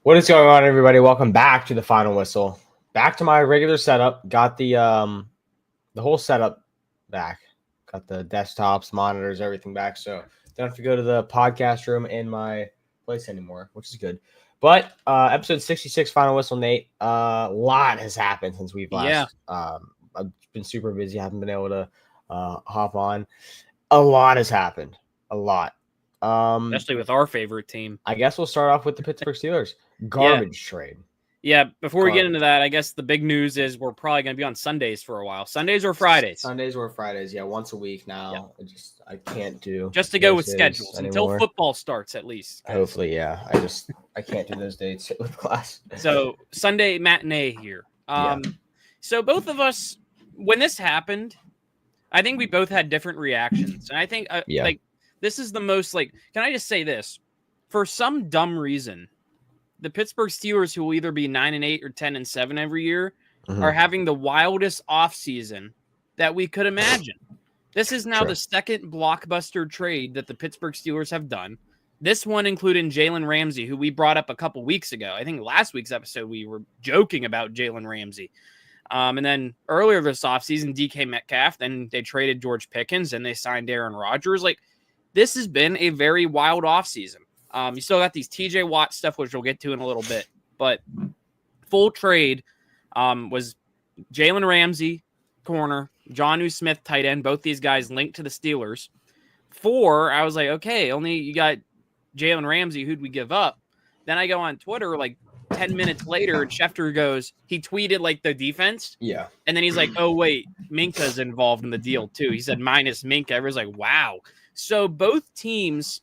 What is going on, everybody? Welcome back to the Final Whistle. Back to my regular setup. Got the whole setup back. Got the desktops, monitors, everything back. So don't have to go to the podcast room in my place anymore, which is good. But episode 66, Final Whistle, Nate. A lot has happened since we've Yeah, last. I've been super busy. Haven't been able to hop on. A lot has happened. A lot. especially with our favorite team. I guess we'll start off with the Pittsburgh Steelers. Yeah, Garbage trade. yeah. Before we get into Garbage. that, I guess the big news is we're probably going to be on Sundays for a while. Sundays or Fridays. Sundays or Fridays, yeah, once a week Yeah, now. I can't do just to go with those days schedules until anymore. football starts, at least. Hopefully, yeah. I can't do those dates with class. So Sunday matinee here. Yeah. So both of us, when this happened, I think we both had different reactions, and I think Yeah. like this is the most like. Can I just say this? For some dumb reason, the Pittsburgh Steelers, who will either be 9-8 or 10-7 every year, Mhm. are having the wildest offseason that we could imagine. This is now True. the second blockbuster trade that the Pittsburgh Steelers have done. This one including Jalen Ramsey, who we brought up a couple weeks ago. I think last week's episode we were joking about Jalen Ramsey. And then earlier this offseason, DK Metcalf, then they traded George Pickens and they signed Aaron Rodgers. Like, this has been a very wild offseason. You still got these TJ Watt stuff, which we'll get to in a little bit. But full trade was Jalen Ramsey, corner, Jonnu Smith, tight end. Both these guys linked to the Steelers. I was like, okay, only you got Jalen Ramsey. Who'd we give up? Then I go on Twitter like 10 minutes later, and Schefter goes, he tweeted like the defense. Yeah. And then he's like, oh, wait, Minka's involved in the deal too. He said minus Minka. Everyone's like, wow. So both teams,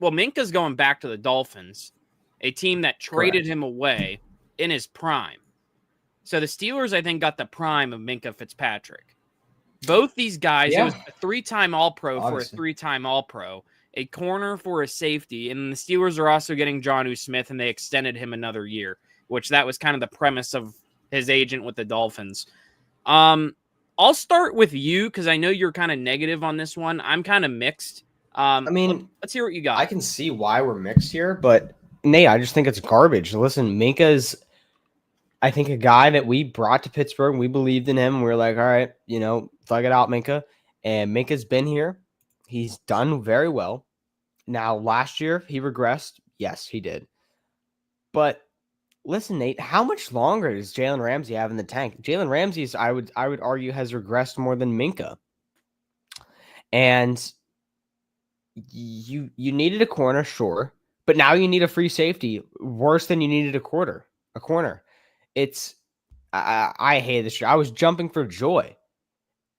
well, Minka's going back to the Dolphins, a team that traded him away in his prime. So the Steelers, I think, got the prime of Minka Fitzpatrick. Both these guys, it was a three-time All-Pro for a three-time All-Pro, a corner for a safety, and the Steelers are also getting Jonnu Smith, and they extended him another year, which that was kind of the premise of his agent with the Dolphins. I'll start with you because I know you're kind of negative on this one. I'm kind of mixed. I mean, let's hear what you got. I can see why we're mixed here, but Nate, I just think it's garbage. Listen, Minka's, I think, a guy that we brought to Pittsburgh. We believed in him. We were like, all right, thug it out, Minka. And Minka's been here. He's done very well. Now, last year, he regressed. Yes, he did. But listen, Nate, how much longer does Jalen Ramsey have in the tank? Jalen Ramsey's, I would argue, has regressed more than Minka. And you needed a corner, sure, but now you need a free safety worse than you needed a corner. It's I hate this shit. I was jumping for joy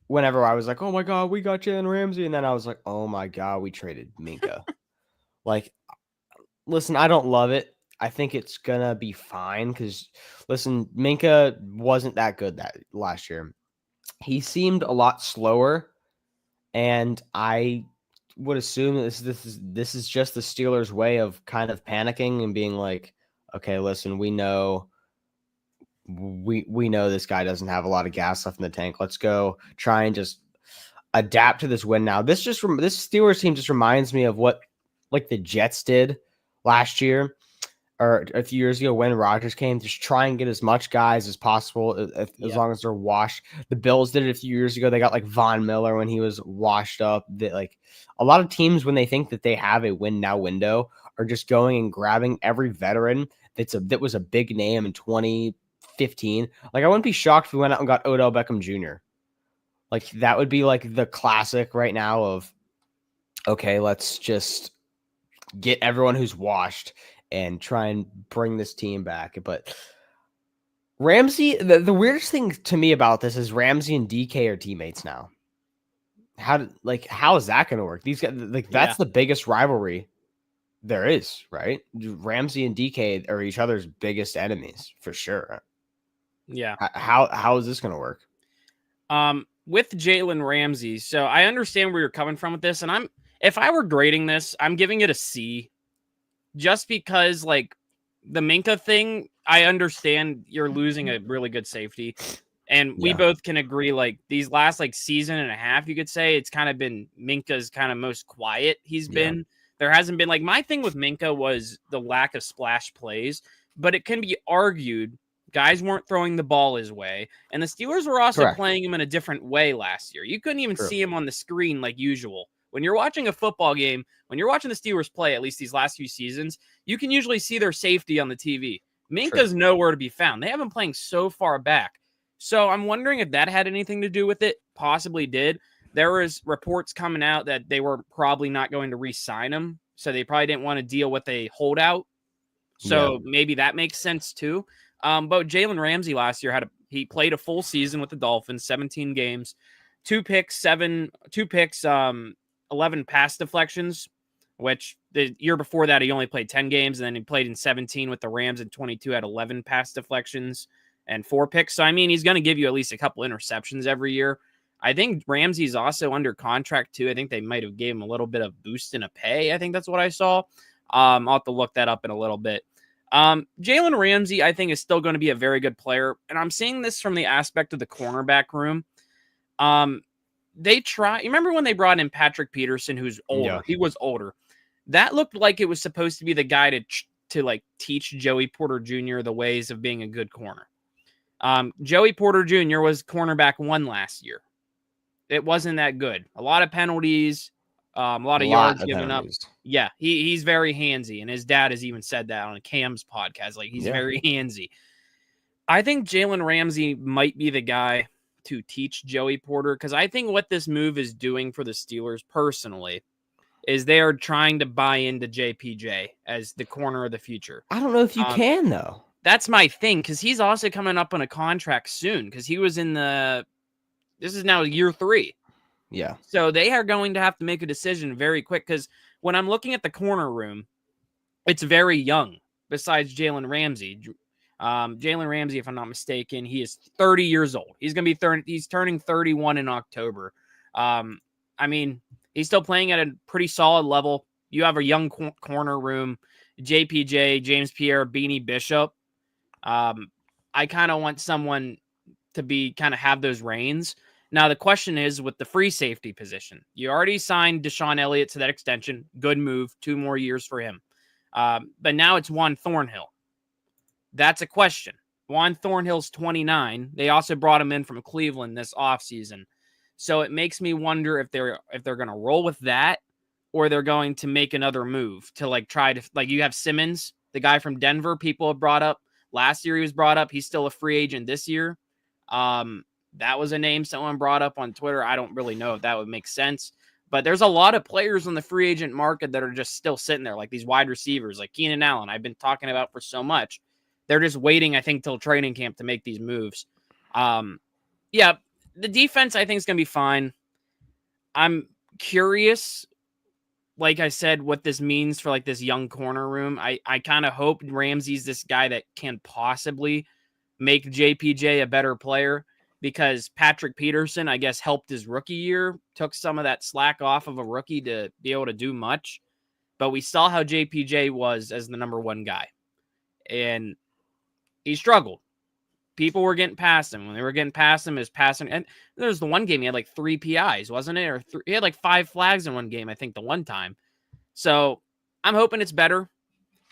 whenever I was like, oh my God, we got Jalen Ramsey. And then I was like, oh my God, we traded Minka. Like, listen, I don't love it. I think it's gonna be fine because, listen, Minka wasn't that good that last year. He seemed a lot slower, and I would assume that this is just the Steelers' way of kind of panicking and being like, okay, listen, we know this guy doesn't have a lot of gas left in the tank. Let's go try and just adapt to this win now. This Steelers team just reminds me of what like the Jets did last year or a few years ago when Rodgers came. Just try and get as much guys as possible as long as they're washed. The Bills did it a few years ago. They got like Von Miller when he was washed up. Like a lot of teams, when they think that they have a win now window, are just going and grabbing every veteran that was a big name in 2015. Like, I wouldn't be shocked if we went out and got Odell Beckham Jr. Like, that would be like the classic right now of, okay, let's just get everyone who's washed and try and bring this team back. But Ramsey, the weirdest thing to me about this is Ramsey and DK are teammates now. How is that going to work? These guys, that's the biggest rivalry there is, right? Ramsey and DK are each other's biggest enemies for sure. Yeah. How is this going to work? With Jalen Ramsey, so I understand where you're coming from with this, and if I were grading this, I'm giving it a C, just because like the Minka thing, I understand you're losing a really good safety, and we both can agree like these last like season and a half, you could say it's kind of been Minka's kind of most quiet he's been. There hasn't been like my thing with Minka was the lack of splash plays. but it can be argued guys weren't throwing the ball his way, and the Steelers were also Correct. playing him in a different way last year. You couldn't even True. see him on the screen like usual. When you're watching a football game, when you're watching the Steelers play, at least these last few seasons, you can usually see their safety on the TV. Minka's nowhere to be found. They have him playing so far back. So I'm wondering if that had anything to do with it. Possibly did. There was reports coming out that they were probably not going to re-sign him, so they probably didn't want to deal with a holdout. So maybe that makes sense too. But Jalen Ramsey last year he played a full season with the Dolphins, 17 games, 2 picks, 11 pass deflections, which the year before that he only played 10 games, and then he played in 17 with the Rams, and 22 had 11 pass deflections and 4 picks. So I mean, he's going to give you at least a couple interceptions every year. I think Ramsey's also under contract too. I think they might have gave him a little bit of boost in a pay. I think that's what I saw. I'll have to look that up in a little bit. Jalen Ramsey, I think, is still going to be a very good player. And I'm seeing this from the aspect of the cornerback room. You remember when they brought in Patrick Peterson, who's older? Yeah. He was older. That looked like it was supposed to be the guy to like teach Joey Porter Jr. the ways of being a good corner. Joey Porter Jr. was cornerback 1 last year. It wasn't that good. A lot of penalties. A lot of yards given up. Yeah, he's very handsy, and his dad has even said that on Cam's podcast. Like, he's very handsy. I think Jalen Ramsey might be the guy to teach Joey Porter, because I think what this move is doing for the Steelers personally is they are trying to buy into JPJ as the corner of the future. I don't know if you can, though. That's my thing, because he's also coming up on a contract soon, because he was this is now year 3. Yeah. So they are going to have to make a decision very quick, because when I'm looking at the corner room, it's very young besides Jalen Ramsey. Jalen Ramsey, if I'm not mistaken, he is 30 years old. He's going to be he's turning 31 in October. I mean, he's still playing at a pretty solid level. You have a young corner room, JPJ, James Pierre, Beanie Bishop. I kind of want someone to have those reins. Now, the question is with the free safety position. You already signed Deshaun Elliott to that extension. Good move. 2 more years for him. But now it's Juan Thornhill. That's a question. Juan Thornhill's 29. They also brought him in from Cleveland this offseason. So it makes me wonder if they're going to roll with that, or they're going to make another move to try to you have Simmons, the guy from Denver. People have brought up last year. He was brought up. He's still a free agent this year. That was a name someone brought up on Twitter. I don't really know if that would make sense, but there's a lot of players on the free agent market that are just still sitting there, like these wide receivers, like Keenan Allen, I've been talking about for so much. They're just waiting, I think, till training camp to make these moves. Yeah, the defense, I think, is going to be fine. I'm curious, like I said, what this means for this young corner room. I kind of hope Ramsey's this guy that can possibly make JPJ a better player, because Patrick Peterson, I guess, helped his rookie year, took some of that slack off of a rookie to be able to do much. But we saw how JPJ was as the number 1 guy. And he struggled. People were getting past him. When they were getting past him, his passing. And there was the one game he had 3 PIs, wasn't it? Or he had 5 flags in one game, I think, the one time. So I'm hoping it's better.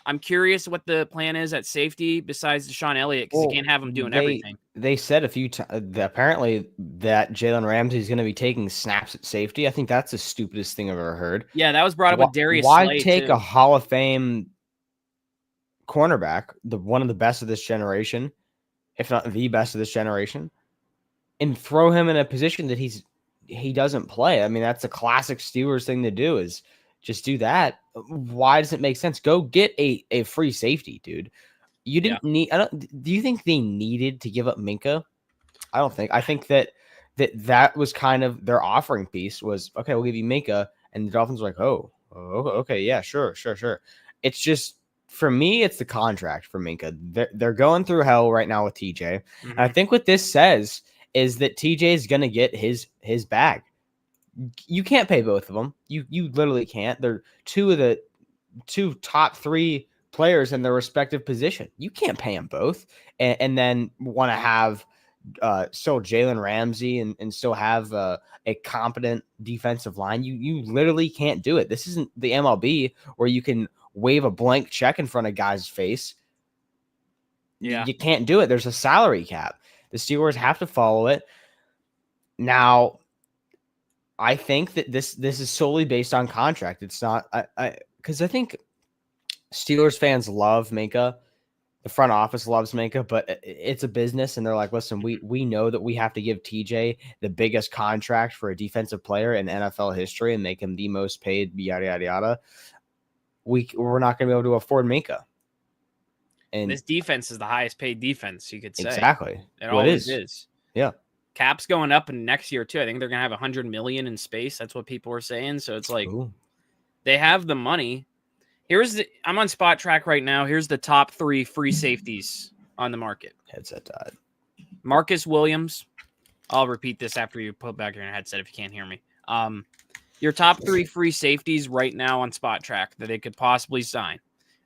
I'm curious what the plan is at safety besides Deshaun Elliott, because you can't have him doing everything. They said a few times apparently that Jalen Ramsey is going to be taking snaps at safety. I think that's the stupidest thing I've ever heard. Yeah, that was brought up with Darius Why Slay, take too. a Hall of Fame cornerback, one of the best of this generation, if not the best of this generation, and throw him in a position that he doesn't play? I mean, that's a classic Steelers thing to do, is just do that. Why does it make sense? Go get a free safety, dude. You didn't need. Do you think they needed to give up Minkah? I don't think. I think that was kind of their offering piece was, okay, we'll give you Minkah, and the Dolphins were like, oh, okay, yeah, sure. It's just, for me, it's the contract for Minkah. They're going through hell right now with TJ. Mm-hmm. And I think what this says is that TJ is going to get his bag. You can't pay both of them. You literally can't. They're 2 of the 2 top 3 players in their respective position. You can't pay them both and then want to have still Jalen Ramsey and still have a competent defensive line. You literally can't do it. This isn't the MLB where you can wave a blank check in front of guys' face. Yeah. You can't do it. There's a salary cap. The Steelers have to follow it. Now, I think that this is solely based on contract. It's not because I think Steelers fans love Minka. The front office loves Minka, but it's a business, and they're like, listen, we know that we have to give TJ the biggest contract for a defensive player in NFL history and make him the most paid, yada yada yada. We're not going to be able to afford Minka. And this defense is the highest paid defense, you could say. Exactly. It always is. Yeah. Cap's going up in next year too. I think they're gonna have $100 million in space. That's what people are saying. So it's like they have the money. I'm on Spot Track right now. Here's the top 3 free safeties on the market. Headset died. Marcus Williams. I'll repeat this after you put back your headset if you can't hear me. Your top 3 free safeties right now on Spot Track that they could possibly sign.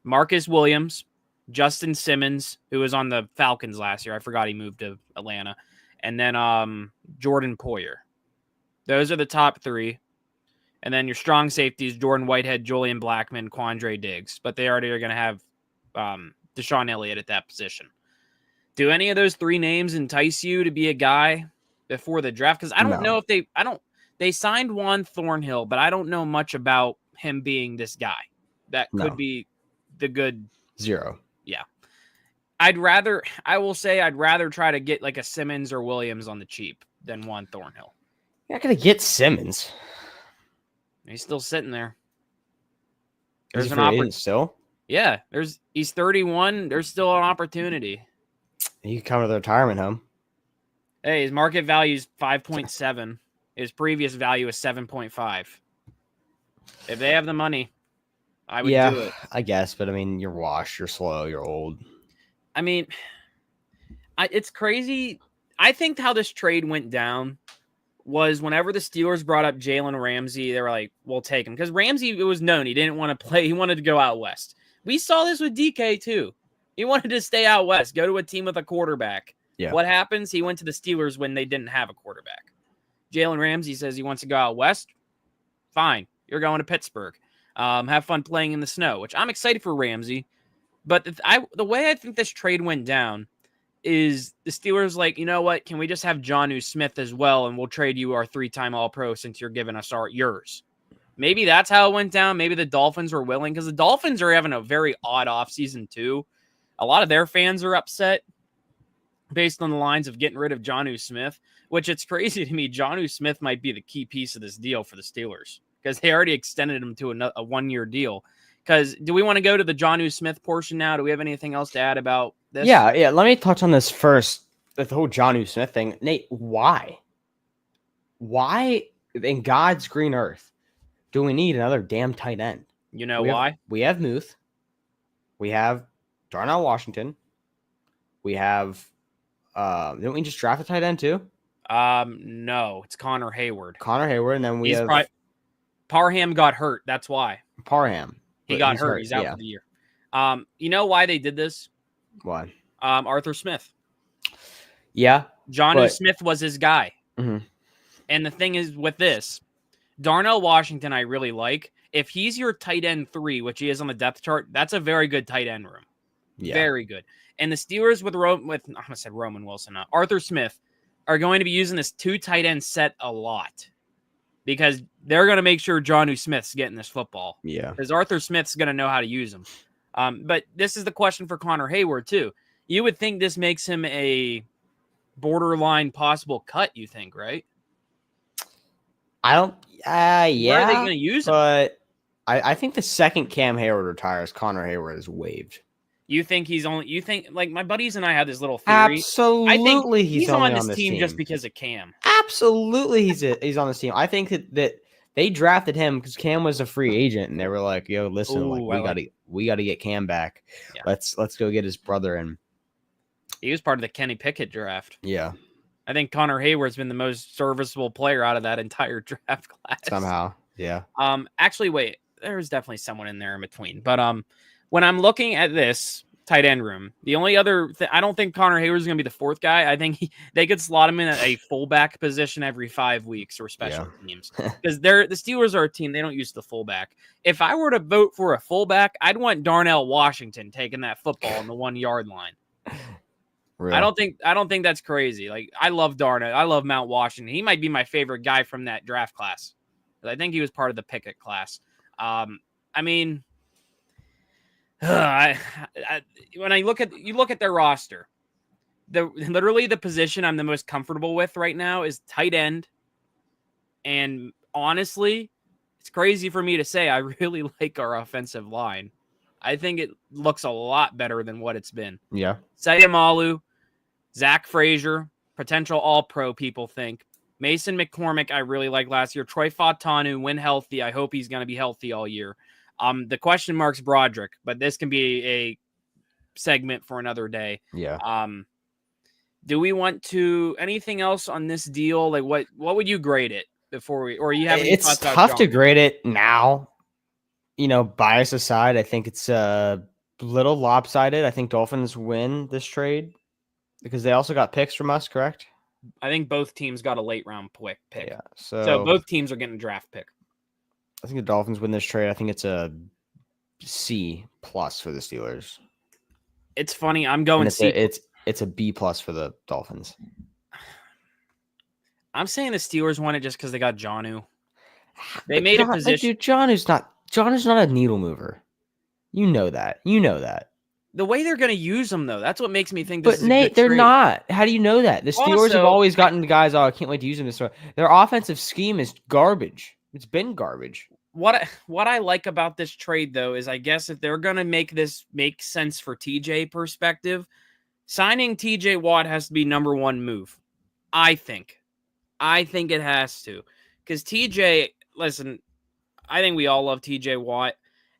Marcus Williams, Justin Simmons, who was on the Falcons last year. I forgot he moved to Atlanta. And then Jordan Poyer. Those are the top 3. And then your strong safeties, Jordan Whitehead, Julian Blackmon, Quandre Diggs. But they already are going to have Deshaun Elliott at that position. Do any of those 3 names entice you to be a guy before the draft? Because I don't know if they signed Juan Thornhill, but I don't know much about him being this guy. That could be the good 0. Yeah. I'd rather try to get like a Simmons or Williams on the cheap than Juan Thornhill. You're not going to get Simmons. He's still sitting there. There's an opportunity still. Yeah, he's 31. There's still an opportunity. You can come to the retirement home. Hey, his market value is 5.7. His previous value is 7.5. If they have the money, I would do it. I guess, but I mean, you're washed, you're slow, you're old. I mean, it's crazy. I think how this trade went down was whenever the Steelers brought up Jalen Ramsey, they were like, we'll take him. Because Ramsey, it was known he didn't want to play. He wanted to go out west. We saw this with DK too. He wanted to stay out west, go to a team with a quarterback. Yeah. What happens? He went to the Steelers when they didn't have a quarterback. Jalen Ramsey says he wants to go out west. Fine. You're going to Pittsburgh. Have fun playing in the snow, which I'm excited for Ramsey. But the way I think this trade went down is the Steelers like, you know what? Can we just have Jonnu Smith as well, and we'll trade you our 3-time All-Pro since you're giving us yours. Maybe that's how it went down. Maybe the Dolphins were willing because the Dolphins are having a very odd offseason too. A lot of their fans are upset based on the lines of getting rid of Jonnu Smith, which it's crazy to me. Jonnu Smith might be the key piece of this deal for the Steelers because they already extended him to a 1-year deal. Because do we want to go to the Jonnu Smith portion now? Do we have anything else to add about this? Yeah. Let me touch on this first. The whole Jonnu Smith thing. Nate, why? Why in God's green earth do we need another damn tight end? You know why? We have Muth. We have Darnell Washington. We have didn't we just draft a tight end too? No, it's Connor Hayward. And then we have Parham got hurt. That's why. Parham. He got hurt. He's out for the year. You know why they did this? Why? Arthur Smith. Yeah. Jonnu Smith was his guy. Mm-hmm. And the thing is with this, Darnell Washington, I really like. If he's your tight end 3, which he is on the depth chart, that's a very good tight end room. Yeah. Very good. And the Steelers with I said Roman Wilson, Arthur Smith, are going to be using this 2 tight end set a lot because they're going to make sure Jonnu Smith's getting this football. Yeah. Because Arthur Smith's going to know how to use him. But this is the question for Connor Hayward too. You would think this makes him a borderline possible cut, you think, right? I don't. Yeah. Where are they going to use him? But I think the second Cam Hayward retires, Connor Hayward is waived. You think like my buddies and I have this little theory. Absolutely, I think he's on this team just because of Cam. Absolutely, he's on this team. I think that they drafted him because Cam was a free agent, and they were like, "Yo, listen, we got to get Cam back. Yeah. Let's go get his brother." And he was part of the Kenny Pickett draft. Yeah, I think Connor Hayward's been the most serviceable player out of that entire draft class somehow. Yeah. Actually, wait, there's definitely someone in there in between, but when I'm looking at this tight end room, the only other I don't think Connor Hayward is going to be the 4th guy. I think they could slot him in at a fullback position every 5 weeks or special teams because the Steelers are a team. They don't use the fullback. If I were to vote for a fullback, I'd want Darnell Washington taking that football on the 1-yard line. I don't think that's crazy. Like, I love Darnold. I love Mount Washington. He might be my favorite guy from that draft class. I think he was part of the Pickett class. I mean, when you look at their roster, literally the position I'm the most comfortable with right now is tight end. And honestly, it's crazy for me to say I really like our offensive line. I think it looks a lot better than what it's been. Yeah. Sayamalu, Zach Frazier, potential all-pro people think. Mason McCormick, I really liked last year. Troy Fautanu, when healthy, I hope he's going to be healthy all year. The question mark's Broderick, but this can be a segment for another day. Yeah. Do we want to anything else on this deal? Like, what would you grade it before we, or you have any It's thoughts about tough John? to grade it now. You know, bias aside, I think it's a little lopsided. I think Dolphins win this trade because they also got picks from us, correct? I think both teams got a late round pick. Yeah. So both teams are getting a draft pick. I think the Dolphins win this trade. I think it's a C plus for the Steelers. It's funny. I'm going C. It's a B plus for the Dolphins. I'm saying the Steelers won it just because they got Jonnu. They made a position. Dude, John is not a needle mover. You know that. The way they're going to use them, though, that's what makes me think. But Nate, they're not. How do you know that? The Steelers have always gotten the guys. Oh, I can't wait to use them this way. Their offensive scheme is garbage. It's been garbage. What I like about this trade, though, is I guess if they're going to make this make sense for TJ perspective, signing TJ Watt has to be number one move. I think it has to, because TJ. Listen, I think we all love TJ Watt,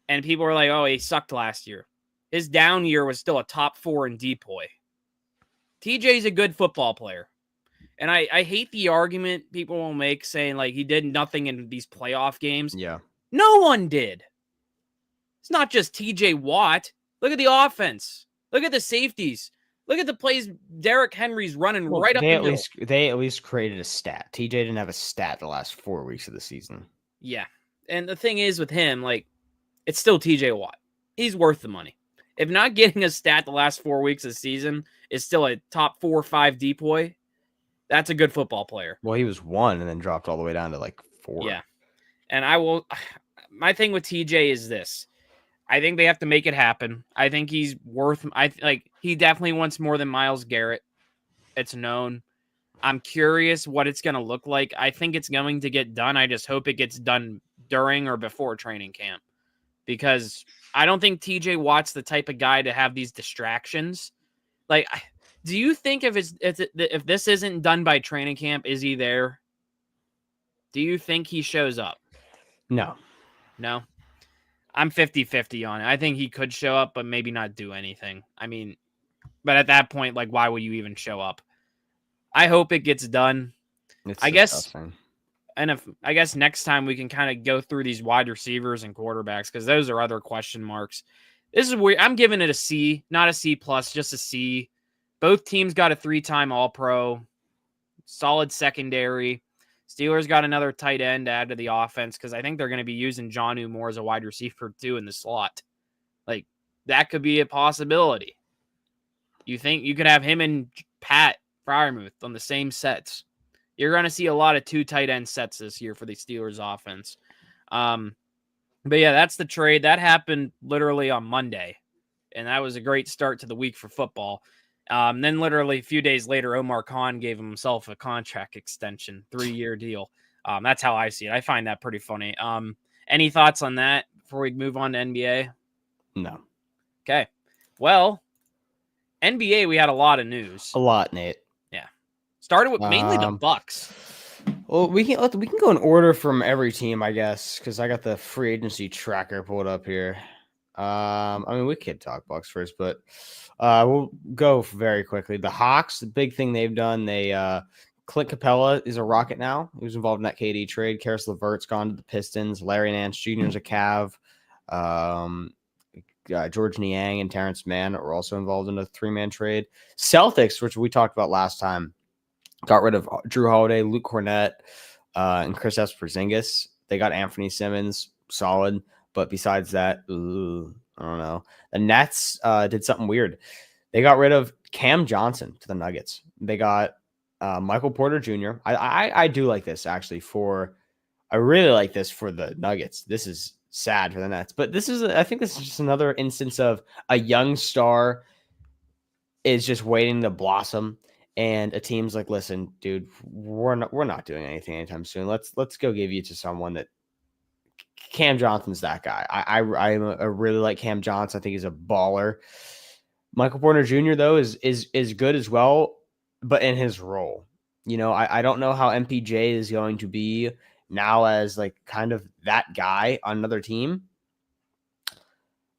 and people are like, "Oh, he sucked last year." His down year was still a top 4 in DPOY. TJ's a good football player. And I hate the argument people will make saying like he did nothing in these playoff games. Yeah. No one did. It's not just TJ Watt. Look at the offense. Look at the safeties. Look at the plays Derrick Henry's running right up the middle. They at least created a stat. TJ didn't have a stat the last 4 weeks of the season. Yeah. And the thing is with him, like, it's still TJ Watt. He's worth the money. If not getting a stat the last 4 weeks of the season is still a top 4 or 5 DPOY, that's a good football player. Well, he was 1 and then dropped all the way down to like 4. Yeah. And my thing with TJ is this. I think they have to make it happen. I think he's worth, he definitely wants more than Myles Garrett. It's known. I'm curious what it's going to look like. I think it's going to get done. I just hope it gets done during or before training camp, because I don't think TJ Watt's the type of guy to have these distractions. Like, do you think if this isn't done by training camp, is he there? Do you think he shows up? No. I'm 50-50 on it. I think he could show up, but maybe not do anything. I mean, but at that point, like, why would you even show up? I hope it gets done. I guess next time we can kind of go through these wide receivers and quarterbacks, because those are other question marks. This is weird. I'm giving it a C, not a C plus, just a C. Both teams got a 3-time All-Pro, solid secondary. Steelers got another tight end to add to the offense, because I think they're going to be using Jonnu more as a wide receiver too in the slot. Like, that could be a possibility. You think you could have him and Pat Freiermuth on the same sets? You're going to see a lot of 2 tight end sets this year for the Steelers offense. But yeah, that's the trade. That happened literally on Monday, and that was a great start to the week for football. Then literally a few days later, Omar Khan gave himself a contract extension, 3-year deal. That's how I see it. I find that pretty funny. Any thoughts on that before we move on to NBA? No. Okay. Well, NBA, we had a lot of news. A lot, Nate. Yeah. Started with mainly the Bucks. Well, we can go in order from every team, I guess, because I got the free agency tracker pulled up here. I mean, we could talk Bucks first, but we'll go very quickly. The Hawks, the big thing they've done, Clint Capella is a Rocket now. He was involved in that KD trade. Karis LeVert's gone to the Pistons. Larry Nance Jr. is a Cav. George Niang and Terrence Mann are also involved in a 3-man trade. Celtics, which we talked about last time, got rid of Drew Holiday, Luke Cornett, and Kristaps Porzingis. They got Anthony Simmons, solid. But besides that, I don't know. The Nets did something weird. They got rid of Cam Johnson to the Nuggets. They got Michael Porter Jr. I do like this actually I really like this for the Nuggets. This is sad for the Nets, but I think this is just another instance of a young star is just waiting to blossom, and a team's like, listen, dude, we're not doing anything anytime soon. Let's go give you to someone that Cam Johnson's that guy. I really like Cam Johnson. I think he's a baller. Michael Porter Jr. though is good as well, but in his role. I don't know how MPJ is going to be now as like kind of that guy on another team.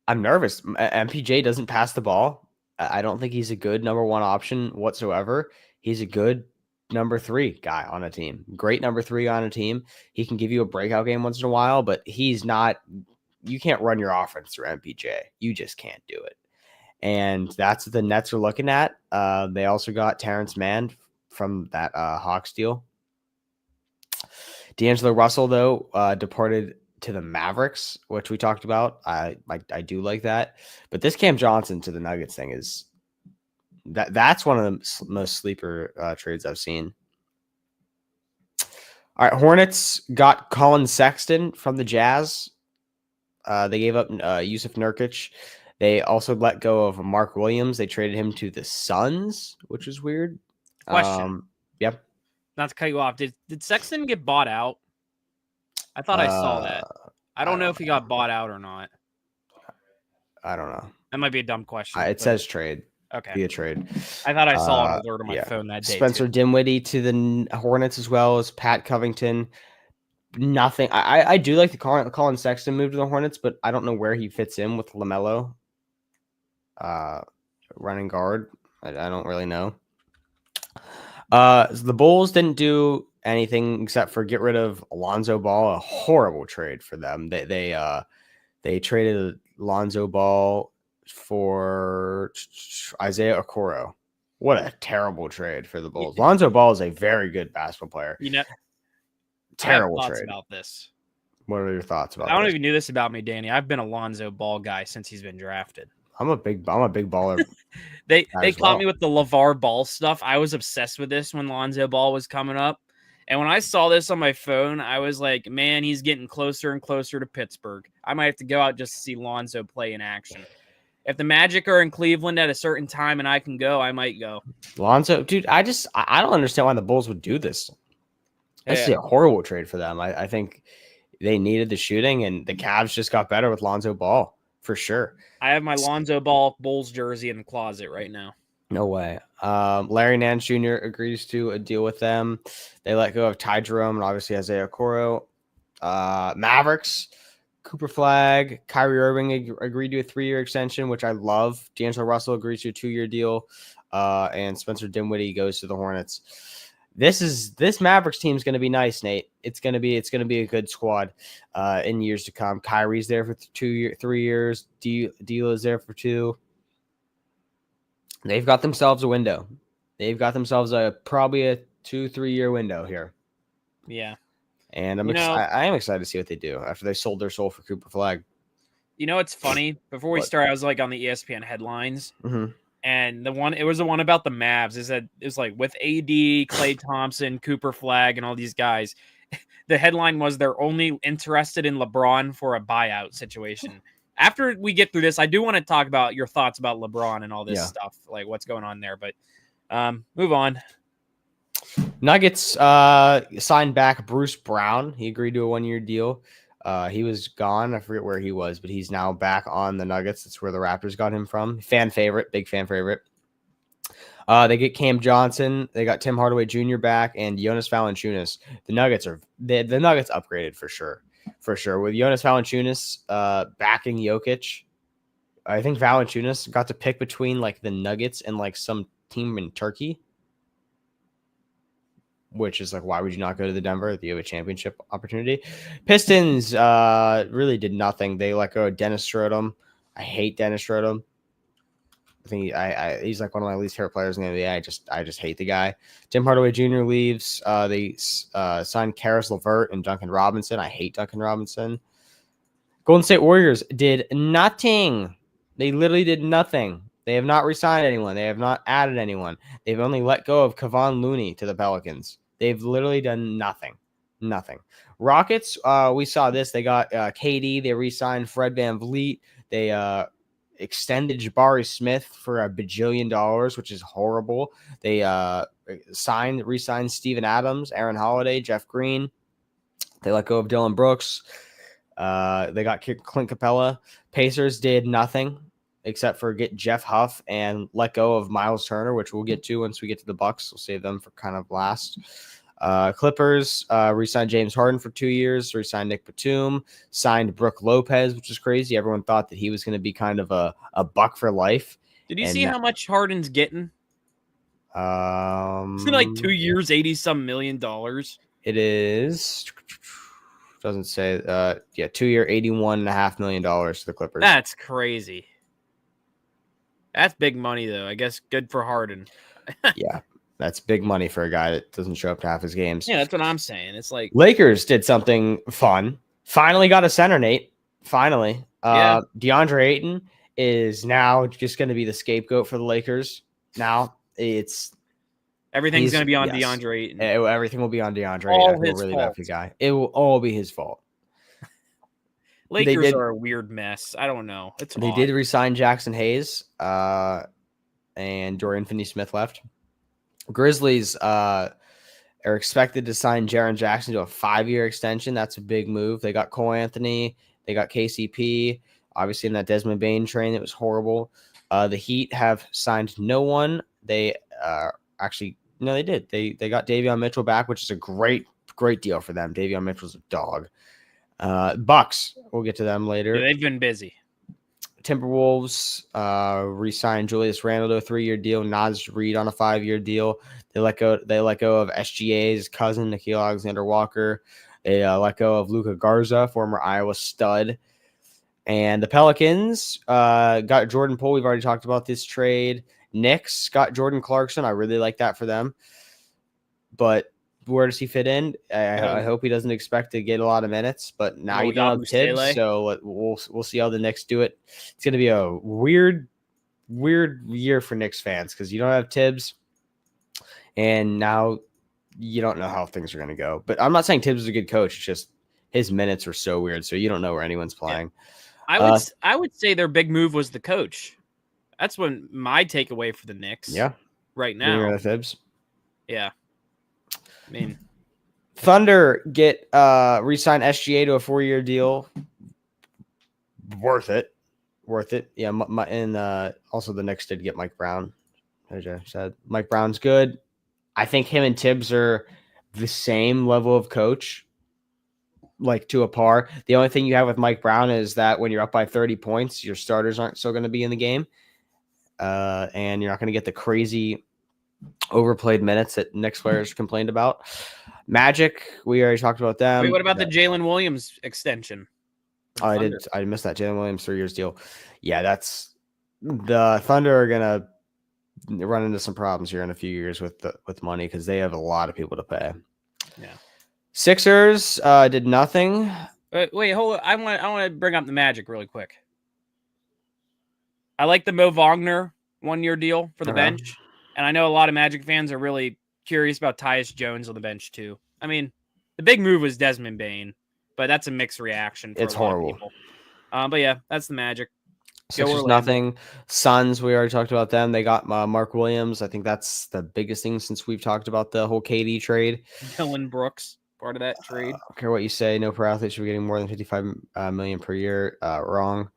I'm nervous. MPJ doesn't pass the ball. I don't think he's a good number one option whatsoever. He's a good number 3 guy on a team. Great number 3 on a team. He can give you a breakout game once in a while, but he's not. You can't run your offense through MPJ. You just can't do it. And that's what the Nets are looking at. They also got Terrence Mann from that Hawks deal. D'Angelo Russell, though, departed to the Mavericks, which we talked about. I do like that. But this Cam Johnson to the Nuggets thing is that's one of the most sleeper trades I've seen. All right, Hornets got Colin Sexton from the Jazz. They gave up Yusuf Nurkic. They also let go of Mark Williams. They traded him to the Suns, which is weird. Question. Yep. Not to cut you off. Did Sexton get bought out? I thought I saw that. I don't know if he got bought out or not. I don't know. That might be a dumb question. It says trade. Okay. Via trade. I thought I saw an alert on my phone that day. Spencer Dinwiddie to the Hornets as well as Pat Covington. Nothing. I do like the Colin Sexton move to the Hornets, but I don't know where he fits in with LaMelo. Running guard. I don't really know. The Bulls didn't do anything except for get rid of Alonzo Ball. A horrible trade for them. They traded Alonzo Ball for Isaiah Okoro. What a terrible trade for the Bulls. Lonzo Ball is a very good basketball player. Terrible trade. About this. What are your thoughts about? I don't even know this about me, Danny. I've been a Lonzo Ball guy since he's been drafted. I'm a big baller. they caught me with the LeVar Ball stuff. I was obsessed with this when Lonzo Ball was coming up. And when I saw this on my phone, I was like, man, he's getting closer and closer to Pittsburgh. I might have to go out just to see Lonzo play in action. If the Magic are in Cleveland at a certain time and I can go, I might go. Lonzo, dude, I don't understand why the Bulls would do this. This is a horrible trade for them. I think they needed the shooting, and the Cavs just got better with Lonzo Ball, for sure. I have my Lonzo Ball Bulls jersey in the closet right now. No way. Larry Nance Jr. agrees to a deal with them. They let go of Ty Jerome and obviously Isaiah Okoro. Mavericks, Cooper Flag, Kyrie Irving agreed to a 3-year extension, which I love. D'Angelo Russell agrees to a 2-year deal. And Spencer Dinwiddie goes to the Hornets. This Mavericks team is going to be nice, Nate. It's going to be a good squad in years to come. Kyrie's there for 3 years. D'Lo's there for 2. They've got themselves a window. They've got themselves probably a 2-3 year window here. Yeah. And I am excited to see what they do after they sold their soul for Cooper Flag. You know, it's funny. Before we start, I was like on the ESPN headlines. Mm-hmm. And it was the one about the Mavs. It was like with AD, Klay Thompson, Cooper Flag, and all these guys. The headline was they're only interested in LeBron for a buyout situation. After we get through this, I do want to talk about your thoughts about LeBron and all this stuff, like what's going on there. But move on. Nuggets signed back Bruce Brown. He agreed to a 1-year deal. He was gone. I forget where he was, but he's now back on the Nuggets. That's where the Raptors got him from. Big fan favorite. They get Cam Johnson. They got Tim Hardaway Jr. back and Jonas Valanciunas. The Nuggets upgraded for sure. For sure. With Jonas Valanciunas backing Jokic, I think Valanciunas got to pick between like the Nuggets and like some team in Turkey. Which is like, why would you not go to the Denver if you have a championship opportunity? Pistons really did nothing. They let go of Dennis Schroeder. I hate Dennis Schroeder. I think he's like one of my least favorite players in the NBA. I just hate the guy. Tim Hardaway Jr. leaves. They signed Karis LeVert and Duncan Robinson. I hate Duncan Robinson. Golden State Warriors did nothing. They literally did nothing. They have not re-signed anyone. They have not added anyone. They've only let go of Kevon Looney to the Pelicans. They've literally done nothing. Nothing. Rockets, we saw this. They got KD. They re-signed Fred VanVleet. They extended Jabari Smith for $1 bajillion, which is horrible. They re-signed Steven Adams, Aaron Holiday, Jeff Green. They let go of Dylan Brooks. They got Clint Capella. Pacers did nothing except for get Jeff Huff and let go of Miles Turner, which we'll get to once we get to the Bucks. We'll save them for kind of last. Clippers re-signed James Harden for 2 years, re-signed Nick Batum, signed Brooke Lopez, which is crazy. Everyone thought that he was going to be kind of a buck for life. Did you see how much Harden's getting? Isn't it like 2 years, $80-some million? It is. Doesn't say. 2 year, $81.5 million to the Clippers. That's crazy. That's big money, though. I guess good for Harden. Yeah, that's big money for a guy that doesn't show up to half his games. Yeah, that's what I'm saying. It's like Lakers did something fun. Finally got a center, Nate. Finally. Yeah. DeAndre Ayton is now just going to be the scapegoat for the Lakers. Now everything's going to be on DeAndre Ayton. Everything will be on DeAndre. All his fault. Bad for the guy. It will all be his fault. Lakers are a weird mess. I don't know. They did re-sign Jackson Hayes, and Dorian Finney-Smith left. Grizzlies are expected to sign Jaren Jackson to a 5-year extension. That's a big move. They got Cole Anthony. They got KCP. Obviously, in that Desmond Bane train, it was horrible. The Heat have signed no one. They they did. They got Davion Mitchell back, which is a great deal for them. Davion Mitchell's a dog. Bucks, we'll get to them later. Yeah, they've been busy. Timberwolves re-signed Julius Randle to a 3-year deal. Naz Reid on a 5-year deal. They let go of SGA's cousin, Nickeil Alexander-Walker. They let go of Luka Garza, former Iowa stud. And the Pelicans got Jordan Poole. We've already talked about this trade. Knicks got Jordan Clarkson. I really like that for them. But where does he fit in? I hope he doesn't expect to get a lot of minutes, but now you don't have Tibbs, so we'll see how the Knicks do it. It's going to be a weird year for Knicks fans because you don't have Tibbs, and now you don't know how things are going to go. But I'm not saying Tibbs is a good coach. It's just his minutes are so weird, so you don't know where anyone's playing. Yeah. I would say their big move was the coach. That's what my takeaway for the Knicks. Yeah, right now. The Tibbs. Yeah. I mean, Thunder get re-sign SGA to a 4-year deal. Worth it. Yeah, and also the Knicks did get Mike Brown. As I said, Mike Brown's good. I think him and Tibbs are the same level of coach, like to a par. The only thing you have with Mike Brown is that when you're up by 30 points, your starters aren't still going to be in the game, and you're not going to get the crazy overplayed minutes that Knicks players complained about. Magic, we already talked about them. Wait, what about the Jalen Williams extension? Oh, I missed that. Jalen Williams 3 years deal. Yeah, that's the Thunder are gonna run into some problems here in a few years with money because they have a lot of people to pay. Yeah. Sixers did nothing. Wait, hold on. I want to bring up the Magic really quick. I like the Mo Wagner 1-year deal for the bench. And I know a lot of Magic fans are really curious about Tyus Jones on the bench, too. I mean, the big move was Desmond Bane, but that's a mixed reaction. It's horrible. But yeah, that's the Magic. Sixers nothing. Suns, we already talked about them. They got Mark Williams. I think that's the biggest thing since we've talked about the whole KD trade. Dylan Brooks, part of that trade. I don't care what you say. No pro athlete should be getting more than $55 million per year. Wrong.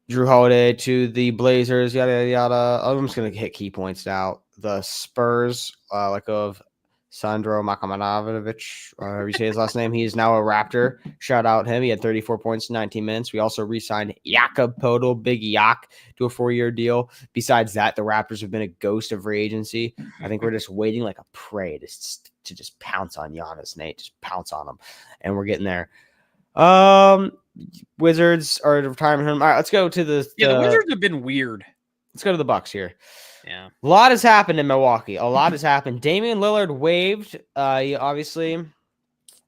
Drew Holiday to the Blazers, yada, yada, yada. I'm just going to hit key points now. The Spurs, like of Sandro Makamanovic, however you say his last name. He is now a Raptor. Shout out him. He had 34 points in 19 minutes. We also re-signed Jakob Poeltl, Big Yak, to a 4-year deal. Besides that, the Raptors have been a ghost of free agency. I think we're just waiting like a prey to just pounce on Giannis, Nate. Just pounce on him. And we're getting there. Wizards are retiring him. All right, let's go to the Wizards have been weird. Let's go to the Bucks here. Yeah, a lot has happened in Milwaukee. A lot has happened. Damian Lillard waived. Obviously,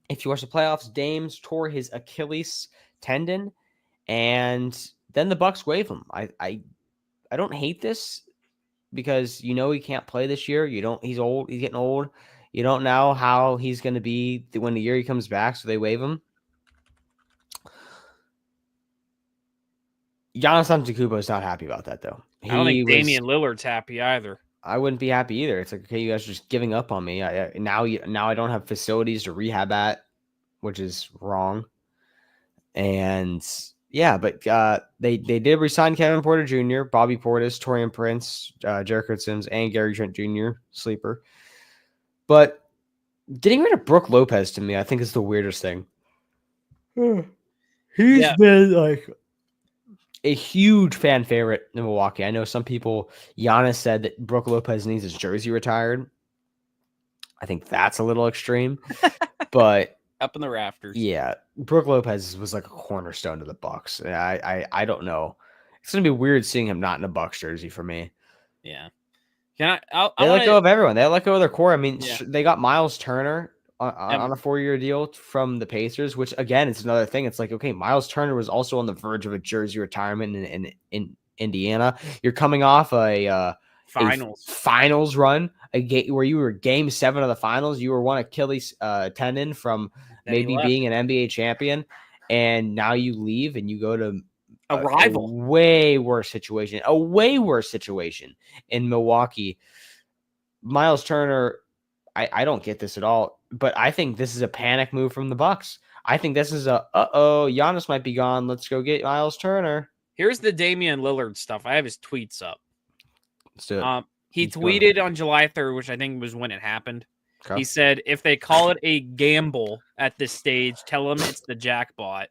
if you watch the playoffs, Dame's tore his Achilles tendon, and then the Bucks waived him. don't hate this because he can't play this year. He's old. He's getting old. You don't know how he's going to be when the year he comes back, so they waive him. Giannis Antetokounmpo is not happy about that, though. I don't think Damian Lillard's happy either. I wouldn't be happy either. It's like, okay, you guys are just giving up on me. Now I don't have facilities to rehab at, which is wrong. And yeah, but they did resign Kevin Porter Jr., Bobby Portis, Taurean Prince, Jericho Sims, and Gary Trent Jr. sleeper. But getting rid of Brook Lopez to me, I think is the weirdest thing. He's been like a huge fan favorite in Milwaukee. I know some people, Giannis said that Brook Lopez needs his jersey retired. I think that's a little extreme, but up in the rafters. Yeah, Brook Lopez was like a cornerstone to the Bucks. I don't know. It's gonna be weird seeing him not in a Bucks jersey for me. Yeah. They let go of everyone. They let go of their core. I mean, they got Miles Turner on a 4-year deal from the Pacers, which again, it's another thing. It's like, okay, Miles Turner was also on the verge of a jersey retirement in Indiana. You're coming off a finals run, where you were game 7 of the finals. You were one Achilles tendon from maybe being an NBA champion, and now you leave and you go to a rival, a way worse situation in Milwaukee. Miles Turner, I don't get this at all, but I think this is a panic move from the Bucks. I think this is Giannis might be gone. Let's go get Miles Turner. Here's the Damian Lillard stuff. I have his tweets up. Let's do it. He tweeted on July 3rd, which I think was when it happened. Okay. He said, if they call it a gamble at this stage, tell them it's the jackpot.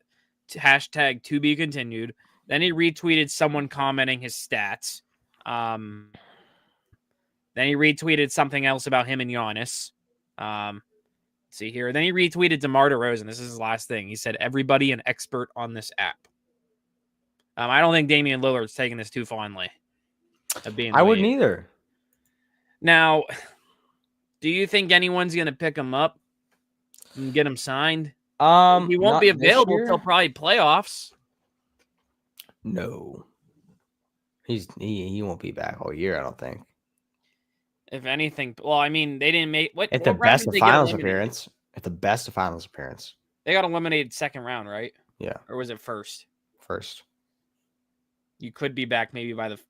Hashtag to be continued. Then he retweeted someone commenting his stats. Then he retweeted something else about him and Giannis. Let's see here. Then he retweeted DeMar DeRozan. This is his last thing. He said, everybody an expert on this app. I don't think Damian Lillard's taking this too fondly. I wouldn't either. Now, do you think anyone's going to pick him up and get him signed? He won't be available until probably playoffs. No. He won't be back all year, I don't think. If anything, well, I mean, they didn't make at the best of finals appearance. At the best of finals appearance. They got eliminated second round, right? Yeah. Or was it first? First. You could be back maybe by the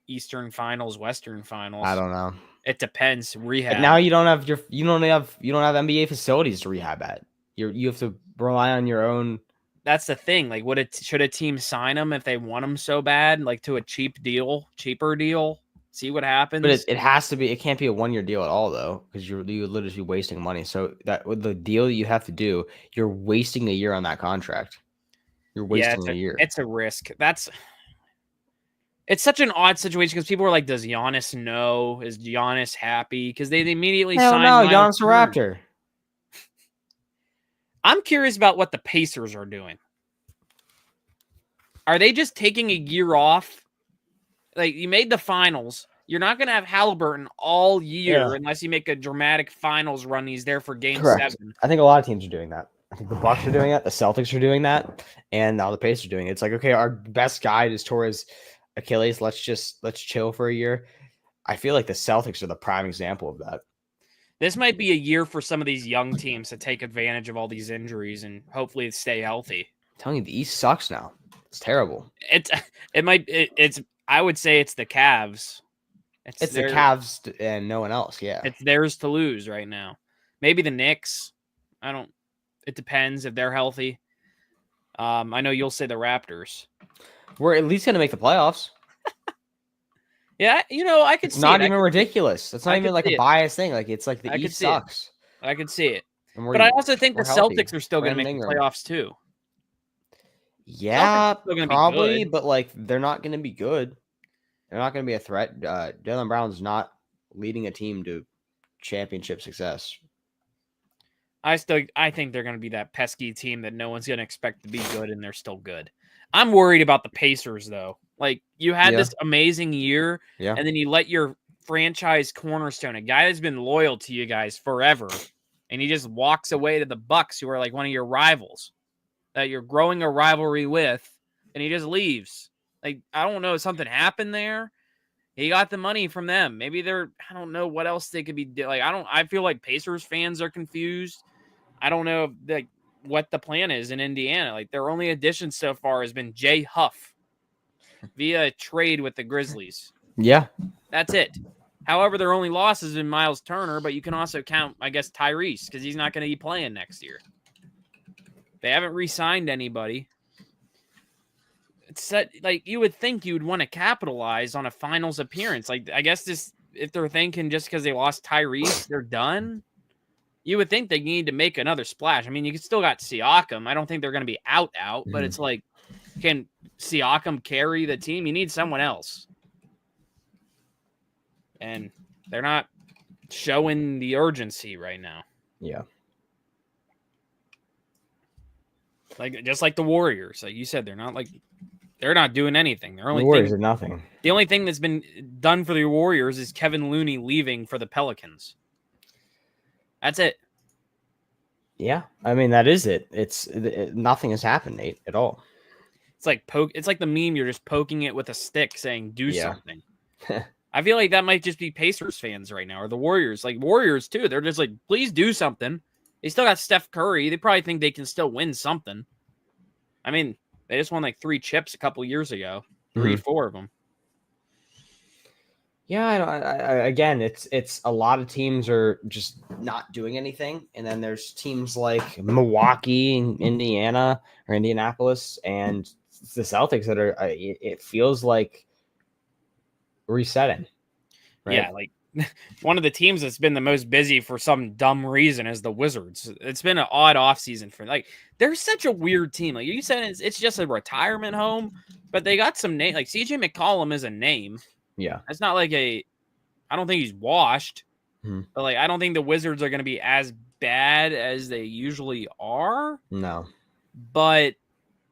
Eastern Finals, Western Finals. I don't know. It depends. Rehab. But now you don't have NBA facilities to rehab at. You have to rely on your own. That's the thing. Like, should a team sign them if they want them so bad, like to a cheaper deal? See what happens. But it has to be. It can't be a 1-year deal at all, though, because you're literally wasting money. So that with the deal you have to do, you're wasting a year on that contract. You're wasting a year. It's a risk. It's such an odd situation because people are like, "Does Giannis know? Is Giannis happy?" Because they immediately signed. No, Giannis a Raptor. I'm curious about what the Pacers are doing. Are they just taking a year off? Like, you made the finals. You're not going to have Halliburton all year unless you make a dramatic finals run. He's there for game 7. I think a lot of teams are doing that. I think the Bucks are doing that. The Celtics are doing that. And now the Pacers are doing it. It's like, okay, our best guy is Torres Achilles. Let's chill for a year. I feel like the Celtics are the prime example of that. This might be a year for some of these young teams to take advantage of all these injuries and hopefully stay healthy. I'm telling you, the East sucks now. It's terrible. I would say it's the Cavs. It's the Cavs and no one else. Yeah. It's theirs to lose right now. Maybe the Knicks. It depends if they're healthy. I know you'll say the Raptors. We're at least going to make the playoffs. Yeah, I could see it. It's not even ridiculous. It's not even like a biased thing. Like, it's like the East sucks. I could see it. But I also think the Celtics are still going to make the playoffs too. Yeah, probably, but like they're not going to be good. They're not going to be a threat. Jaylen Brown's not leading a team to championship success. I think they're going to be that pesky team that no one's going to expect to be good, and they're still good. I'm worried about the Pacers, though. Like, you had this amazing year, and then you let your franchise cornerstone, a guy that's been loyal to you guys forever, and he just walks away to the Bucks, who are like one of your rivals that you're growing a rivalry with, and he just leaves. Like, I don't know, something happened there. He got the money from them. Maybe I don't know what else they could be like. I feel like Pacers fans are confused. I don't know like what the plan is in Indiana. Like their only addition so far has been Jay Huff via trade with the Grizzlies. Yeah. That's it. However, their only loss has been Miles Turner, but you can also count, I guess, Tyrese because he's not going to be playing next year. They haven't re-signed anybody. It's like you would think you would want to capitalize on a finals appearance. Like I guess if they're thinking just because they lost Tyrese, they're done. You would think they need to make another splash. I mean, you still got Siakam. I don't think they're going to be out, but it's like, can Siakam carry the team? You need someone else. And they're not showing the urgency right now. Yeah. Like just like the Warriors. Like you said, they're not doing anything. The Warriors are nothing. The only thing that's been done for the Warriors is Kevin Looney leaving for the Pelicans. That's it. Yeah, I mean that is it. Nothing has happened, Nate, at all. It's like It's like the meme. You're just poking it with a stick, saying "Do something." I feel like that might just be Pacers fans right now, or the Warriors. Like Warriors too. They're just like, please do something. They still got Steph Curry. They probably think they can still win something. I mean, they just won like 3 chips a couple years ago. 4 of them. Yeah, again, it's a lot of teams are just not doing anything, and then there's teams like Milwaukee and Indiana or Indianapolis and the Celtics that are. It feels like resetting. Right? Yeah, like one of the teams that's been the most busy for some dumb reason is the Wizards. It's been an odd offseason for like they're such a weird team. Like you said, it's just a retirement home, but they got some name. Like CJ McCollum is a name. Yeah, it's not like I don't think he's washed, but like I don't think the Wizards are going to be as bad as they usually are. No, but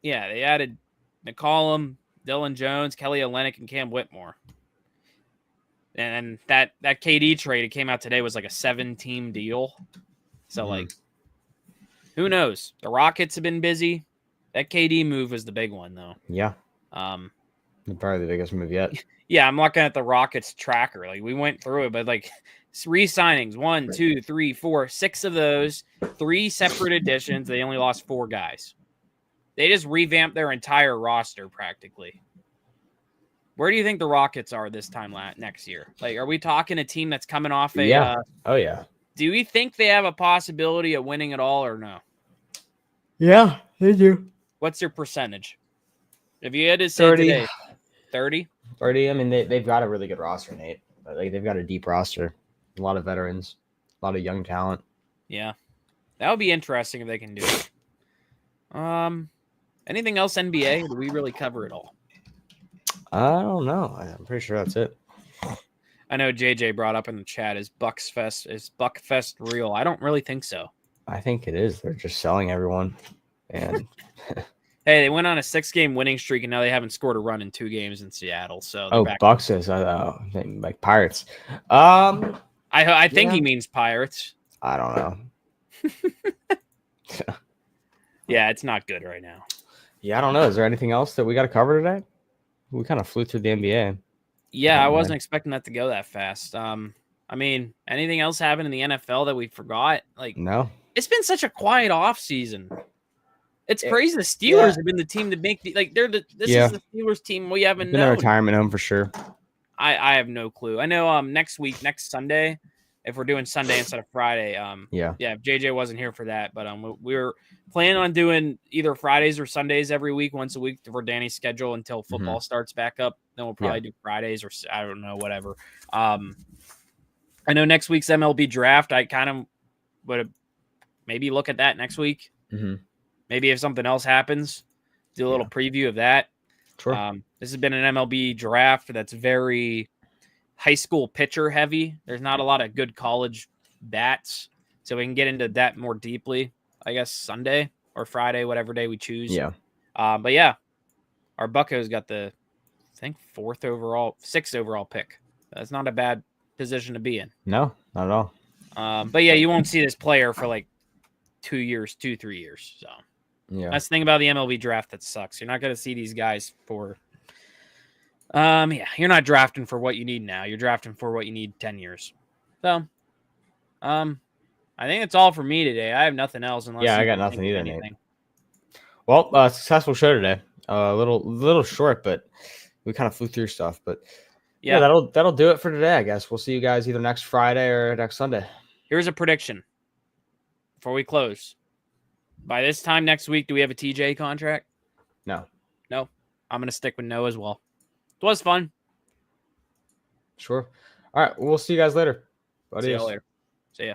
yeah, they added McCollum, Dylan Jones, Kelly Olynyk, and Cam Whitmore. And that KD trade, it came out today, was like a 7-team deal. So like, who knows? The Rockets have been busy. That KD move was the big one though. Yeah. Probably the biggest move yet. Yeah, I'm looking at the Rockets tracker. Like we went through it, but like 3 signings, 1, 2, 3, 4, 6 of those, 3 separate additions. They only lost 4 guys. They just revamped their entire roster practically. Where do you think the Rockets are this time next year? Like, are we talking a team that's coming off a? Yeah. Oh yeah. Do we think they have a possibility of winning it all or no? Yeah, they do. What's your percentage? If you had to say 30. today, 30? 30. I mean, they've got a really good roster, Nate. Like they've got a deep roster, a lot of veterans, a lot of young talent. Yeah, that would be interesting if they can do it. Anything else NBA? Do we really cover it all? I don't know. I'm pretty sure that's it. I know JJ brought up in the chat, is Buckfest real? I don't really think so. I think it is. They're just selling everyone. And hey, they went on a 6-game winning streak, and now they haven't scored a run in 2 games in Seattle. So Bucks is like Pirates. I think he means Pirates. I don't know. Yeah, it's not good right now. Yeah, I don't know. Is there anything else that we got to cover today? We kind of flew through the NBA. Yeah, I wasn't expecting that to go that fast. I mean, anything else happen in the NFL that we forgot? Like, no. It's been such a quiet off season. It's crazy. The Steelers have been the team to make this is the Steelers team we haven't known. Been a retirement home for sure. I have no clue. I know next Sunday, if we're doing Sunday instead of Friday, if JJ wasn't here for that, but we were planning on doing either Fridays or Sundays every week, once a week for Danny's schedule until football starts back up. Then we'll probably do Fridays or I don't know, whatever. I know next week's MLB draft. I kind of would maybe look at that next week. Maybe if something else happens, do a little preview of that. Sure. This has been an MLB draft that's very high school pitcher heavy. There's not a lot of good college bats, so we can get into that more deeply, I guess, Sunday or Friday, whatever day we choose. Yeah. But yeah, our Buccos got the, I think, 6th overall pick. That's not a bad position to be in. No, not at all. But yeah, you won't see this player for like 3 years. So yeah, that's the thing about the MLB draft that sucks. You're not going to see these guys for Yeah, you're not drafting for what you need now. You're drafting for what you need 10 years. So, I think it's all for me today. I have nothing else unless Yeah, I you got can think nothing of either, Nate. anything. Well, successful show today. A little short, but we kind of flew through stuff. But yeah, Yeah. that'll do it for today. I guess we'll see you guys either next Friday or next Sunday. Here's a prediction before we close. By this time next week, do we have a TJ contract? No. No. I'm going to stick with no as well. It was fun. Sure. All right. We'll see you guys later. See you Adios. later. See ya.